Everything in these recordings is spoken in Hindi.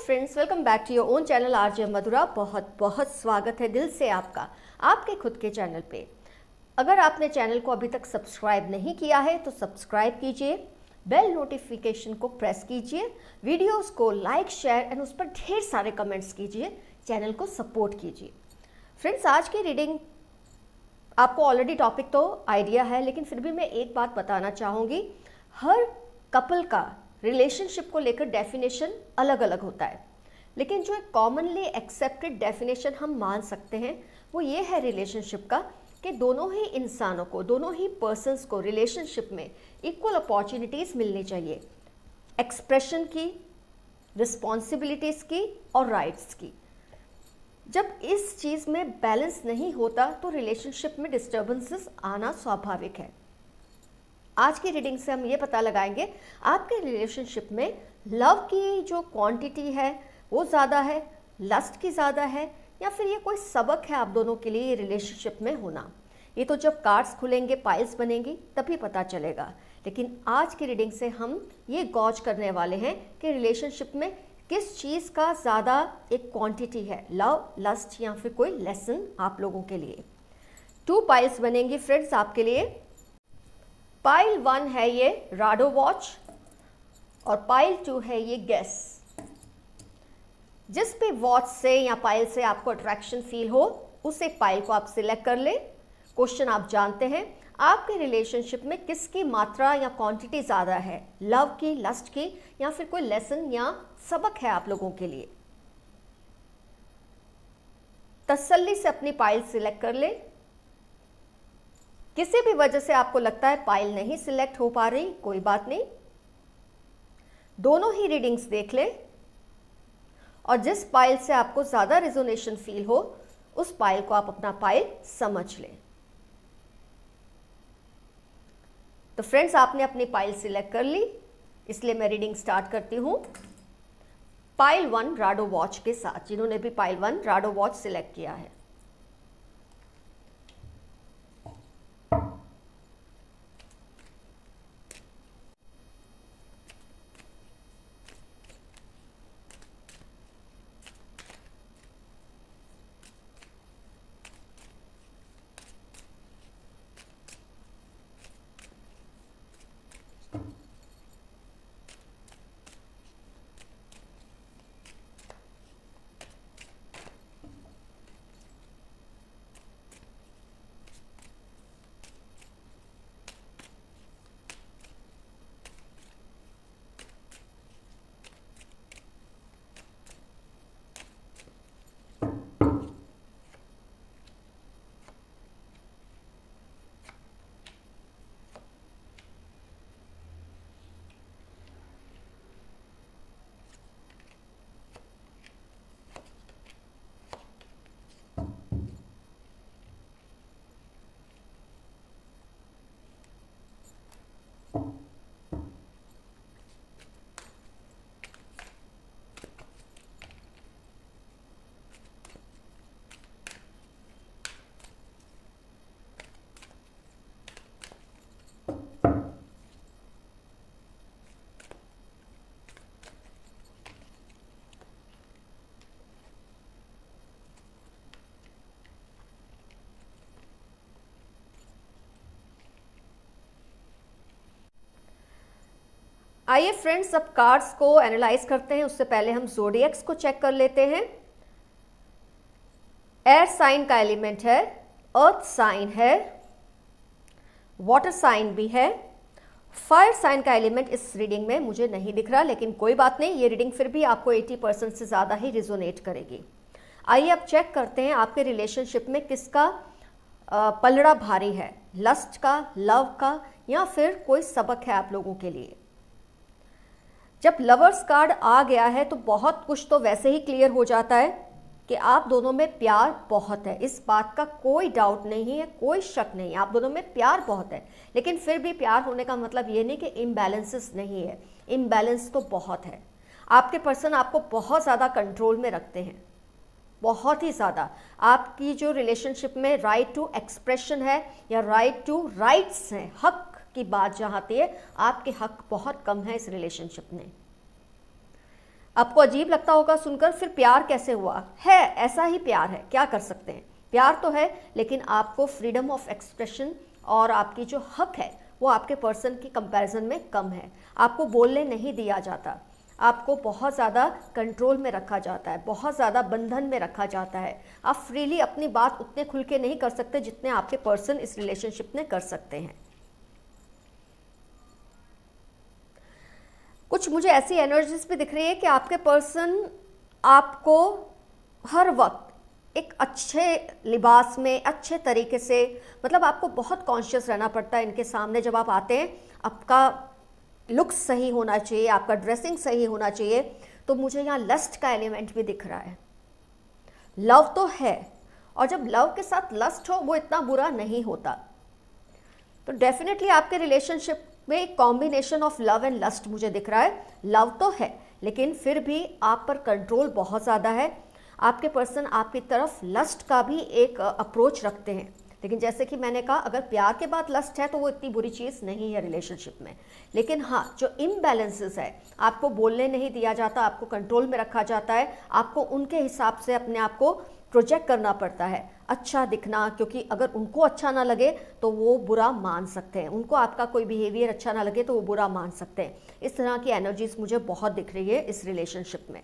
Friends, welcome back to your own channel RJ Madhura. बहुत बहुत स्वागत है दिल से आपका आपके खुद के चैनल पे। अगर आपने चैनल को अभी तक सब्सक्राइब नहीं किया है तो सब्सक्राइब कीजिए, बेल नोटिफिकेशन को प्रेस कीजिए, वीडियोस को लाइक शेयर एंड उस पर ढेर सारे कमेंट्स कीजिए, चैनल को सपोर्ट कीजिए। फ्रेंड्स, आज की रीडिंग आपको ऑलरेडी टॉपिक तो आइडिया है, लेकिन फिर भी मैं एक बात बताना चाहूँगी। हर कपल का रिलेशनशिप को लेकर डेफिनेशन अलग अलग होता है, लेकिन जो एक कॉमनली एक्सेप्टेड डेफिनेशन हम मान सकते हैं वो ये है रिलेशनशिप का कि दोनों ही इंसानों को, दोनों ही पर्सन्स को रिलेशनशिप में इक्वल अपॉर्चुनिटीज़ मिलनी चाहिए, एक्सप्रेशन की, रिस्पॉन्सिबिलिटीज़ की और राइट्स की। जब इस चीज़ में बैलेंस नहीं होता तो रिलेशनशिप में डिस्टर्बेंसेस आना स्वाभाविक है। आज की रीडिंग से हम ये पता लगाएंगे आपके रिलेशनशिप में लव की जो क्वांटिटी है वो ज़्यादा है, लस्ट की ज़्यादा है, या फिर ये कोई सबक है आप दोनों के लिए रिलेशनशिप में होना। ये तो जब कार्ड्स खुलेंगे, पाइल्स बनेंगी, तभी पता चलेगा। लेकिन आज की रीडिंग से हम ये गॉज करने वाले हैं कि रिलेशनशिप में किस चीज़ का ज़्यादा एक क्वांटिटी है, लव, लस्ट या फिर कोई लेसन आप लोगों के लिए। 2 पाइल्स बनेंगी फ्रेंड्स आपके लिए। पाइल 1 है ये राडो वॉच और पाइल 2 है ये गेस। जिस भी वॉच से या पाइल से आपको अट्रैक्शन फील हो उस एक पाइल को आप सिलेक्ट कर ले। क्वेश्चन आप जानते हैं, आपके रिलेशनशिप में किसकी मात्रा या क्वांटिटी ज़्यादा है, लव की, लस्ट की, या फिर कोई लेसन या सबक है आप लोगों के लिए। तसल्ली से अपनी पाइल सिलेक्ट कर ले। किसी भी वजह से आपको लगता है पाइल नहीं सिलेक्ट हो पा रही, कोई बात नहीं, दोनों ही रीडिंग्स देख ले और जिस पाइल से आपको ज़्यादा रिजोनेशन फील हो उस पाइल को आप अपना पाइल समझ लें। तो फ्रेंड्स, आपने अपनी पाइल सिलेक्ट कर ली, इसलिए मैं रीडिंग स्टार्ट करती हूं पाइल 1 राडो वॉच के साथ, जिन्होंने भी पाइल 1 राडो वॉच सिलेक्ट किया है। आइए फ्रेंड्स, अब कार्ड्स को एनालाइज करते हैं। उससे पहले हम ज़ोडिएक्स को चेक कर लेते हैं। एयर साइन का एलिमेंट है, अर्थ साइन है, वाटर साइन भी है, फायर साइन का एलिमेंट इस रीडिंग में मुझे नहीं दिख रहा, लेकिन कोई बात नहीं, ये रीडिंग फिर भी आपको 80% से ज़्यादा ही रिजोनेट करेगी। आइए अब चेक करते हैं आपके रिलेशनशिप में किसका पलड़ा भारी है, लस्ट का, लव का, या फिर कोई सबक है आप लोगों के लिए। जब लवर्स कार्ड आ गया है तो बहुत कुछ तो वैसे ही क्लियर हो जाता है कि आप दोनों में प्यार बहुत है, इस बात का कोई डाउट नहीं है, कोई शक नहीं, आप दोनों में प्यार बहुत है। लेकिन फिर भी प्यार होने का मतलब ये नहीं कि इम्बैलेंसेस नहीं है, इम्बैलेंस तो बहुत है। आपके पर्सन आपको बहुत ज़्यादा कंट्रोल में रखते हैं, बहुत ही ज़्यादा। आपकी जो रिलेशनशिप में राइट टू एक्सप्रेशन है या राइट टू राइट्स हैं, हक की बात जहाँ आती है, आपके हक बहुत कम है इस रिलेशनशिप में। आपको अजीब लगता होगा सुनकर, फिर प्यार कैसे हुआ है? ऐसा ही प्यार है, क्या कर सकते हैं, प्यार तो है, लेकिन आपको फ्रीडम ऑफ एक्सप्रेशन और आपकी जो हक है वो आपके पर्सन की कंपैरिजन में कम है। आपको बोलने नहीं दिया जाता, आपको बहुत ज़्यादा कंट्रोल में रखा जाता है, बहुत ज़्यादा बंधन में रखा जाता है। आप फ्रीली अपनी बात उतने खुल के नहीं कर सकते जितने आपके पर्सन इस रिलेशनशिप में कर सकते हैं। कुछ मुझे ऐसी एनर्जीज भी दिख रही है कि आपके पर्सन आपको हर वक्त एक अच्छे लिबास में, अच्छे तरीके से, मतलब आपको बहुत कॉन्शियस रहना पड़ता है इनके सामने जब आप आते हैं। आपका लुक सही होना चाहिए, आपका ड्रेसिंग सही होना चाहिए। तो मुझे यहाँ लस्ट का एलिमेंट भी दिख रहा है। लव तो है, और जब लव के साथ लस्ट हो वो इतना बुरा नहीं होता। तो डेफिनेटली आपके रिलेशनशिप में एक combination of love and lust मुझे दिख रहा है। लव तो है, लेकिन फिर भी आप पर कंट्रोल बहुत ज़्यादा है। आपके पर्सन आपकी तरफ लस्ट का भी एक अप्रोच रखते हैं, लेकिन जैसे कि मैंने कहा, अगर प्यार के बाद लस्ट है तो वो इतनी बुरी चीज़ नहीं है रिलेशनशिप में। लेकिन हाँ, जो इम्बैलेंसेस है, आपको बोलने नहीं दिया जाता, आपको कंट्रोल में रखा जाता है, आपको उनके हिसाब से अपने आप को प्रोजेक्ट करना पड़ता है, अच्छा दिखना, क्योंकि अगर उनको अच्छा ना लगे तो वो बुरा मान सकते हैं, उनको आपका कोई बिहेवियर अच्छा ना लगे तो वो बुरा मान सकते हैं। इस तरह की एनर्जीज मुझे बहुत दिख रही है इस रिलेशनशिप में।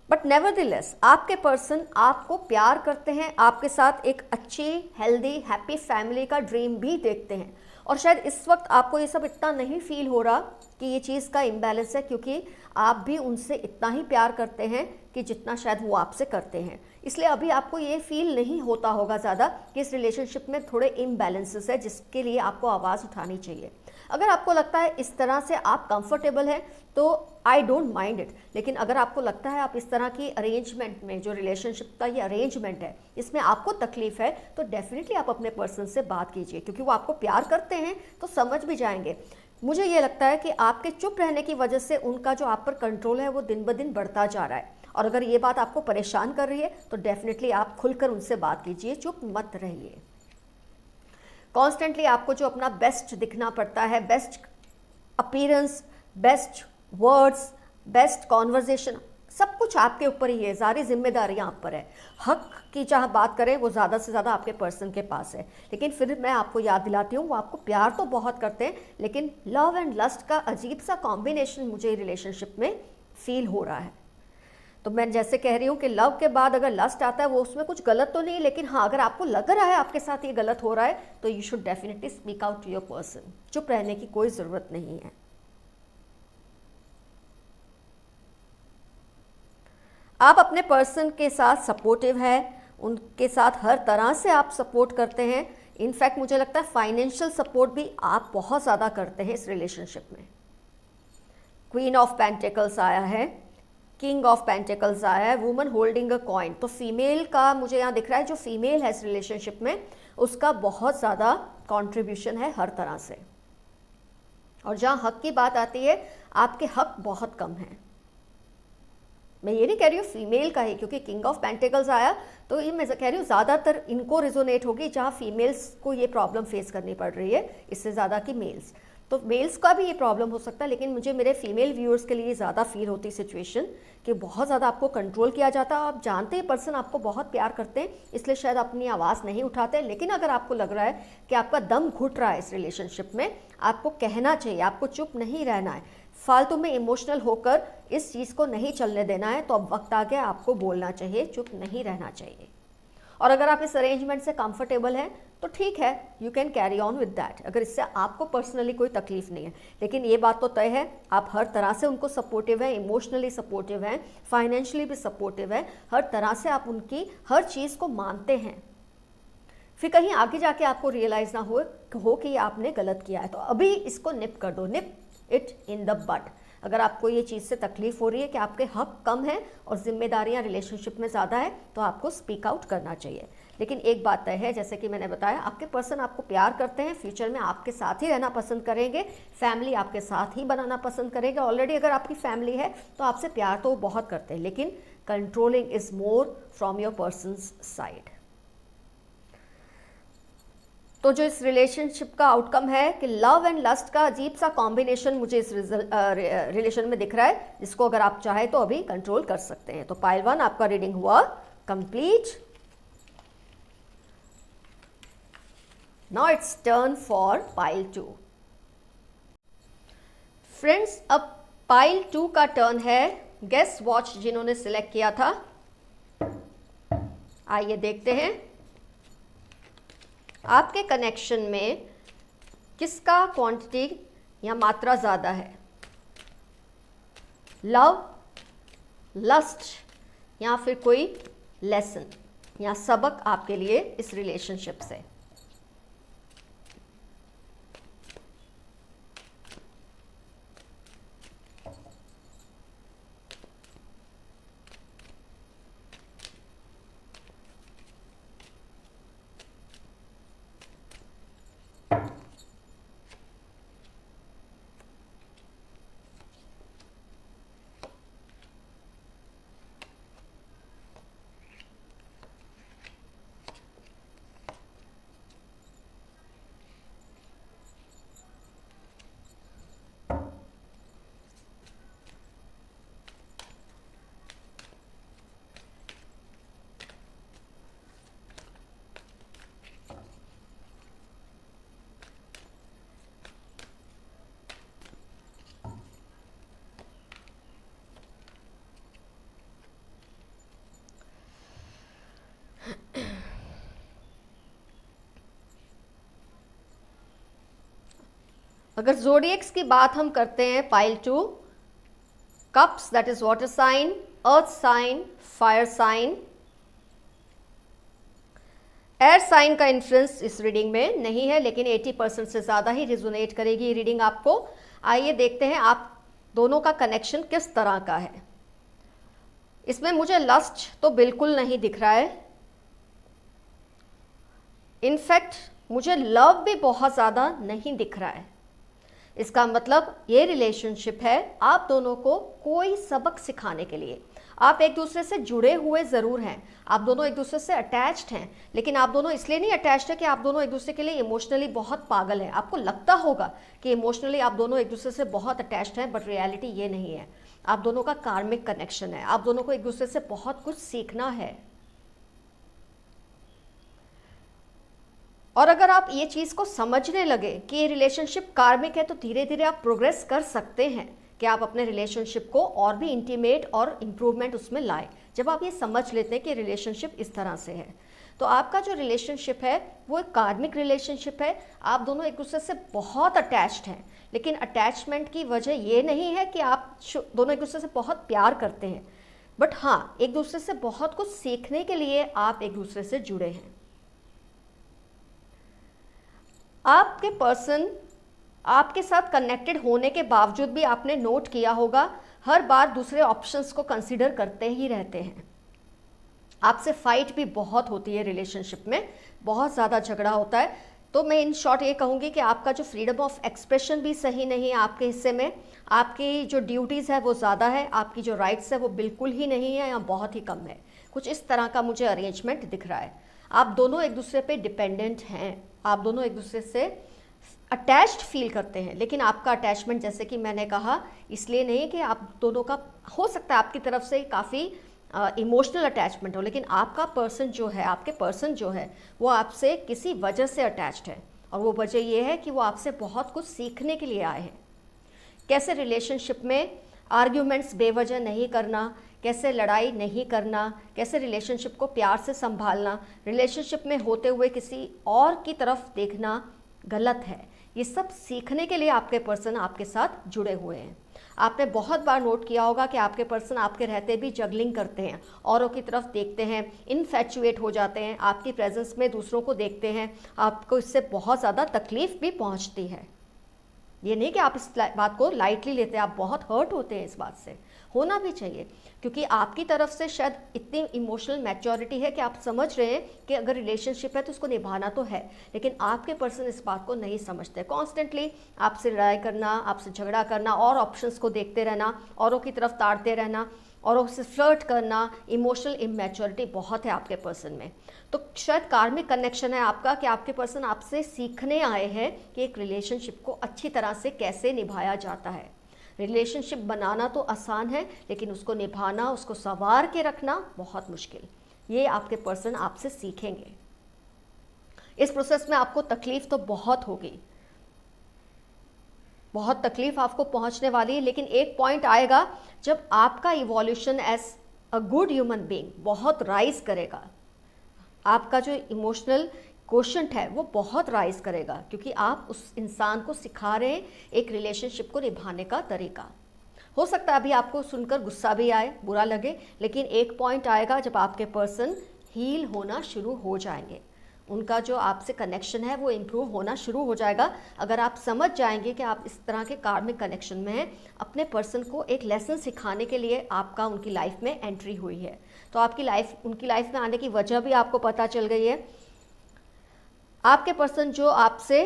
बट नेवरदलेस आपके पर्सन आपको प्यार करते हैं, आपके साथ एक अच्छी, हेल्दी, हैप्पी फैमिली का ड्रीम भी देखते हैं। और शायद इस वक्त आपको ये सब इतना नहीं फील हो रहा कि ये चीज़ का इम्बैलेंस है, क्योंकि आप भी उनसे इतना ही प्यार करते हैं कि जितना शायद वो आपसे करते हैं। इसलिए अभी आपको ये फील नहीं होता होगा ज़्यादा कि इस रिलेशनशिप में थोड़े इम्बैलेंसेस है, जिसके लिए आपको आवाज़ उठानी चाहिए। अगर आपको लगता है इस तरह से आप कंफर्टेबल हैं तो आई डोंट माइंड इट। लेकिन अगर आपको लगता है आप इस तरह की अरेंजमेंट में, जो रिलेशनशिप का ये अरेंजमेंट है, इसमें आपको तकलीफ है, तो डेफिनेटली आप अपने पर्सन से बात कीजिए, क्योंकि वो आपको प्यार करते हैं तो समझ भी जाएंगे। मुझे ये लगता है कि आपके चुप रहने की वजह से उनका जो आप पर कंट्रोल है वो दिन ब दिन बढ़ता जा रहा है। और अगर ये बात आपको परेशान कर रही है तो डेफिनेटली आप खुलकर उनसे बात कीजिए, चुप मत रहिए। कॉन्स्टेंटली आपको जो अपना बेस्ट दिखना पड़ता है, best appearance, best words, best conversation, सब कुछ आपके ऊपर ही है, सारी जिम्मेदारियां आप पर है। हक की जहाँ बात करें वो ज़्यादा से ज़्यादा आपके पर्सन के पास है। लेकिन फिर मैं आपको याद दिलाती हूँ, वो आपको प्यार तो बहुत करते हैं, लेकिन लव एंड लस्ट का अजीब सा कॉम्बिनेशन मुझे रिलेशनशिप में फील हो रहा है। तो मैं जैसे कह रही हूँ कि लव के बाद अगर लस्ट आता है वो उसमें कुछ गलत तो नहीं, लेकिन हाँ, अगर आपको लग रहा है आपके साथ ये गलत हो रहा है तो you should definitely speak out to your person. चुप रहने की कोई ज़रूरत नहीं है। आप अपने पर्सन के साथ सपोर्टिव है, उनके साथ हर तरह से आप सपोर्ट करते हैं। इनफैक्ट मुझे लगता है फाइनेंशियल सपोर्ट भी आप बहुत ज़्यादा करते हैं इस रिलेशनशिप में। क्वीन ऑफ पेंटिकल्स आया है, किंग ऑफ पेंटिकल्स आया है, वुमन होल्डिंग अ कॉइन। तो फीमेल का मुझे यहाँ दिख रहा है, जो फीमेल है इस रिलेशनशिप में उसका बहुत ज़्यादा कंट्रीब्यूशन है हर तरह से। और जहाँ हक की बात आती है, आपके हक बहुत कम हैं। मैं ये नहीं कह रही हूँ फीमेल का ही, क्योंकि किंग ऑफ पेंटिकल्स आया तो ये मैं कह रही हूँ ज़्यादातर इनको रिजोनेट होगी, जहाँ फीमेल्स को ये प्रॉब्लम फेस करनी पड़ रही है इससे ज़्यादा कि मेल्स। तो मेल्स का भी ये प्रॉब्लम हो सकता है, लेकिन मुझे मेरे फीमेल व्यूअर्स के लिए ज़्यादा फील होती सिचुएशन कि बहुत ज़्यादा आपको कंट्रोल किया जाता है। आप जानते हैं पर्सन आपको बहुत प्यार करते हैं, इसलिए शायद अपनी आवाज़ नहीं उठाते। लेकिन अगर आपको लग रहा है कि आपका दम घुट रहा है इस रिलेशनशिप में, आपको कहना चाहिए, आपको चुप नहीं रहना है, फालतू में इमोशनल होकर इस चीज़ को नहीं चलने देना है। तो अब वक्त आ गया, आपको बोलना चाहिए, चुप नहीं रहना चाहिए। और अगर आप इस अरेंजमेंट से कंफर्टेबल हैं तो ठीक है, you can carry on with that, अगर इससे आपको पर्सनली कोई तकलीफ नहीं है। लेकिन ये बात तो तय है, आप हर तरह से उनको सपोर्टिव हैं, इमोशनली सपोर्टिव हैं, फाइनेंशियली भी सपोर्टिव हैं, हर तरह से आप उनकी हर चीज़ को मानते हैं। फिर कहीं आगे जाके आपको रियलाइज़ ना हो कि आपने गलत किया है, तो अभी इसको निप कर दो, निप इट इन द बट। अगर आपको ये चीज़ से तकलीफ हो रही है कि आपके हक कम हैं और जिम्मेदारियां रिलेशनशिप में ज़्यादा है, तो आपको स्पीक आउट करना चाहिए। लेकिन एक बात तय है, जैसे कि मैंने बताया, आपके पर्सन आपको प्यार करते हैं, फ्यूचर में आपके साथ ही रहना पसंद करेंगे, फैमिली आपके साथ ही बनाना पसंद करेंगे। ऑलरेडी अगर आपकी फैमिली है तो आपसे प्यार तो वो बहुत करते हैं, लेकिन controlling is more from your persons side. तो जो इस रिलेशनशिप का आउटकम है कि लव एंड लस्ट का अजीब सा कॉम्बिनेशन मुझे इस रिलेशन में दिख रहा है, जिसको अगर आप चाहे तो अभी कंट्रोल कर सकते हैं। तो पाइल 1 आपका रीडिंग हुआ complete. Now it's turn for pile 2। Friends, अब पाइल 2 का टर्न है। गेस वॉच जिन्होंने सिलेक्ट किया था, आइए देखते हैं आपके कनेक्शन में किसका क्वांटिटी या मात्रा ज़्यादा है, लव, लस्ट या फिर कोई लेसन या सबक आपके लिए इस रिलेशनशिप से। अगर ज़ोडिएक्स की बात हम करते हैं, pile 2 cups that is water sign, earth sign, fire sign. Air sign का इन्फ्लुएंस इस रीडिंग में नहीं है, लेकिन 80% से ज़्यादा ही रिजोनेट करेगी ये रीडिंग आपको। आइए देखते हैं आप दोनों का कनेक्शन किस तरह का है। इसमें मुझे लस्ट तो बिल्कुल नहीं दिख रहा है, इनफैक्ट मुझे लव भी बहुत ज़्यादा नहीं दिख रहा है। इसका मतलब ये रिलेशनशिप है आप दोनों को कोई सबक सिखाने के लिए। आप एक दूसरे से जुड़े हुए ज़रूर हैं, आप दोनों एक दूसरे से अटैच्ड हैं, लेकिन आप दोनों इसलिए नहीं अटैच्ड है कि आप दोनों एक दूसरे के लिए इमोशनली बहुत पागल हैं। आपको लगता होगा कि इमोशनली आप दोनों एक दूसरे से बहुत अटैच्ड हैं, बट रियलिटी ये नहीं है। आप दोनों का कार्मिक कनेक्शन है, आप दोनों को एक दूसरे से बहुत कुछ सीखना है। और अगर आप ये चीज़ को समझने लगे कि ये रिलेशनशिप कार्मिक है, तो धीरे धीरे आप प्रोग्रेस कर सकते हैं कि आप अपने रिलेशनशिप को और भी इंटीमेट और इम्प्रूवमेंट उसमें लाएं। जब आप ये समझ लेते हैं कि रिलेशनशिप इस तरह से है, तो आपका जो रिलेशनशिप है वो एक कार्मिक रिलेशनशिप है। आप दोनों एक दूसरे से बहुत अटैच्ड हैं, लेकिन अटैचमेंट की वजह ये नहीं है कि आप दोनों एक दूसरे से बहुत प्यार करते हैं, बट हाँ, एक दूसरे से बहुत कुछ सीखने के लिए आप एक दूसरे से जुड़े हैं। आपके पर्सन आपके साथ कनेक्टेड होने के बावजूद भी आपने नोट किया होगा, हर बार दूसरे ऑप्शंस को कंसीडर करते ही रहते हैं। आपसे फाइट भी बहुत होती है रिलेशनशिप में, बहुत ज़्यादा झगड़ा होता है। तो मैं इन शॉर्ट ये कहूँगी कि आपका जो फ्रीडम ऑफ एक्सप्रेशन भी सही नहीं है आपके हिस्से में। आपकी जो ड्यूटीज़ है वो ज़्यादा है, आपकी जो राइट्स है वो बिल्कुल ही नहीं है या बहुत ही कम है। कुछ इस तरह का मुझे अरेंजमेंट दिख रहा है। आप दोनों एक दूसरे पे डिपेंडेंट हैं, आप दोनों एक दूसरे से अटैच्ड फील करते हैं, लेकिन आपका अटैचमेंट, जैसे कि मैंने कहा, इसलिए नहीं कि आप दोनों का हो सकता है आपकी तरफ से काफ़ी इमोशनल अटैचमेंट हो, लेकिन आपका पर्सन जो है, आपके पर्सन जो है वो आपसे किसी वजह से अटैच्ड है, और वो वजह ये है कि वो आपसे बहुत कुछ सीखने के लिए आए हैं। कैसे रिलेशनशिप में आर्ग्यूमेंट्स बेवजह नहीं करना, कैसे लड़ाई नहीं करना, कैसे रिलेशनशिप को प्यार से संभालना, रिलेशनशिप में होते हुए किसी और की तरफ देखना गलत है, ये सब सीखने के लिए आपके पर्सन आपके साथ जुड़े हुए हैं। आपने बहुत बार नोट किया होगा कि आपके पर्सन आपके रहते भी जगलिंग करते हैं, औरों की तरफ देखते हैं, इनफैचुएट हो जाते हैं, आपकी प्रेजेंस में दूसरों को देखते हैं, आपको इससे बहुत ज़्यादा तकलीफ भी पहुंचती है। ये नहीं कि आप इस बात को लाइटली लेते हैं, आप बहुत हर्ट होते हैं इस बात से। होना भी चाहिए, क्योंकि आपकी तरफ से शायद इतनी इमोशनल मैच्योरिटी है कि आप समझ रहे हैं कि अगर रिलेशनशिप है तो उसको निभाना तो है, लेकिन आपके पर्सन इस बात को नहीं समझते। कॉन्स्टेंटली आपसे लड़ाई करना, आपसे झगड़ा करना और ऑप्शंस को देखते रहना, औरों की तरफ ताड़ते रहना, और उससे फ्लर्ट करना, इमोशनल इमेच्योरिटी बहुत है आपके पर्सन में। तो शायद कार्मिक कनेक्शन है आपका कि आपके पर्सन आपसे सीखने आए हैं कि एक रिलेशनशिप को अच्छी तरह से कैसे निभाया जाता है। रिलेशनशिप बनाना तो आसान है, लेकिन उसको निभाना, उसको संवार के रखना बहुत मुश्किल। ये आपके पर्सन आपसे सीखेंगे। इस प्रोसेस में आपको तकलीफ तो बहुत होगी, बहुत तकलीफ आपको पहुंचने वाली है, लेकिन एक पॉइंट आएगा जब आपका evolution as a good human being बहुत राइज करेगा। आपका जो इमोशनल क्वोशंट है वो बहुत राइज करेगा, क्योंकि आप उस इंसान को सिखा रहे हैं एक रिलेशनशिप को निभाने का तरीका। हो सकता है अभी आपको सुनकर गुस्सा भी आए, बुरा लगे, लेकिन एक पॉइंट आएगा जब आपके पर्सन हील होना शुरू हो जाएंगे, उनका जो आपसे कनेक्शन है वो इम्प्रूव होना शुरू हो जाएगा। अगर आप समझ जाएंगे कि आप इस तरह के कार्मिक कनेक्शन में हैं, अपने पर्सन को एक लेसन सिखाने के लिए आपका उनकी लाइफ में एंट्री हुई है, तो उनकी लाइफ में आने की वजह भी आपको पता चल गई है। आपके पर्सन जो आपसे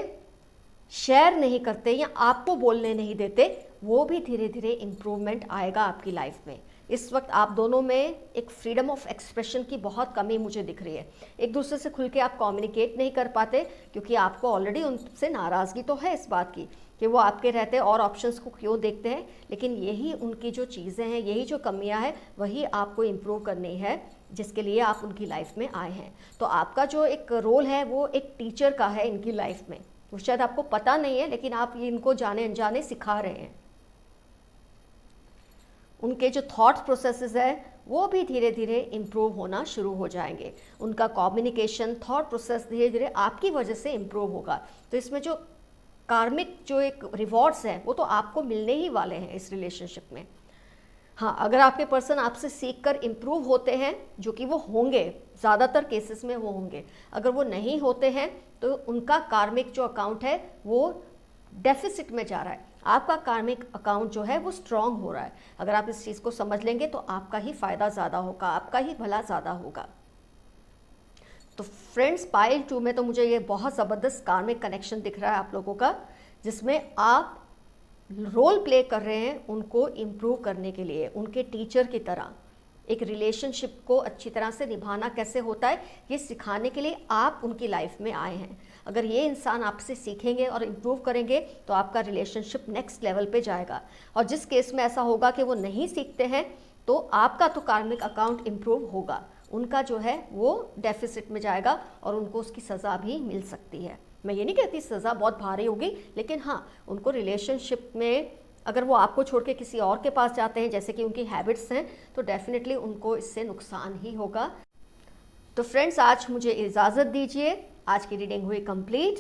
शेयर नहीं करते या आपको बोलने नहीं देते, वो भी धीरे धीरे इम्प्रूवमेंट आएगा आपकी लाइफ में। इस वक्त आप दोनों में एक फ्रीडम ऑफ एक्सप्रेशन की बहुत कमी मुझे दिख रही है। एक दूसरे से खुल के आप कम्युनिकेट नहीं कर पाते, क्योंकि आपको ऑलरेडी उनसे नाराज़गी तो है इस बात की कि वो आपके रहते और ऑप्शंस को क्यों देखते हैं, लेकिन यही उनकी जो चीज़ें हैं, यही जो कमियां हैं, वही आपको इम्प्रूव करनी है, जिसके लिए आप उनकी लाइफ में आए हैं। तो आपका जो एक रोल है वो एक टीचर का है इनकी लाइफ में। वो शायद आपको पता नहीं है, लेकिन आप ये इनको जाने अनजाने सिखा रहे हैं। उनके जो थॉट प्रोसेसेस है वो भी धीरे धीरे इम्प्रूव होना शुरू हो जाएंगे। उनका कम्युनिकेशन, थॉट प्रोसेस धीरे धीरे आपकी वजह से इम्प्रूव होगा। तो इसमें जो कार्मिक जो एक रिवॉर्ड्स हैं वो तो आपको मिलने ही वाले हैं इस रिलेशनशिप में। हाँ, अगर आपके पर्सन आपसे सीख कर इम्प्रूव होते हैं, जो कि वो होंगे, ज़्यादातर केसेस में वो होंगे, अगर वो नहीं होते हैं तो उनका कार्मिक जो अकाउंट है वो डेफिसिट में जा रहा है। आपका कार्मिक अकाउंट जो है वो स्ट्रांग हो रहा है। अगर आप इस चीज़ को समझ लेंगे तो आपका ही फ़ायदा ज़्यादा होगा, आपका ही भला ज़्यादा होगा। तो फ्रेंड्स, पाइल 2 में तो मुझे ये बहुत ज़बरदस्त कार्मिक कनेक्शन दिख रहा है आप लोगों का, जिसमें आप रोल प्ले कर रहे हैं उनको इम्प्रूव करने के लिए, उनके टीचर की तरह। एक रिलेशनशिप को अच्छी तरह से निभाना कैसे होता है, ये सिखाने के लिए आप उनकी लाइफ में आए हैं। अगर ये इंसान आपसे सीखेंगे और इम्प्रूव करेंगे तो आपका रिलेशनशिप नेक्स्ट लेवल पे जाएगा। और जिस केस में ऐसा होगा कि वो नहीं सीखते हैं, तो आपका तो कार्मिक अकाउंट इम्प्रूव होगा, उनका जो है वो डेफिसिट में जाएगा और उनको उसकी सज़ा भी मिल सकती है। मैं ये नहीं कहती सज़ा बहुत भारी होगी, लेकिन हाँ, उनको रिलेशनशिप में अगर वो आपको छोड़ के किसी और के पास जाते हैं, जैसे कि उनकी हैबिट्स हैं, तो डेफिनेटली उनको इससे नुकसान ही होगा। तो फ्रेंड्स, आज मुझे इजाज़त दीजिए। आज की रीडिंग हुई कंप्लीट।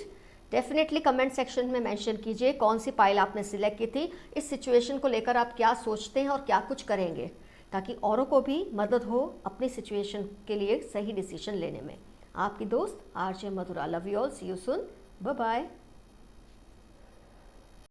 डेफिनेटली कमेंट सेक्शन में मेंशन कीजिए कौन सी पाइल आपने सिलेक्ट की थी, इस सिचुएशन को लेकर आप क्या सोचते हैं और क्या कुछ करेंगे, ताकि औरों को भी मदद हो अपनी सिचुएशन के लिए सही डिसीजन लेने में। आपकी दोस्त RJ Madhura. Love you all, see you soon, bye bye.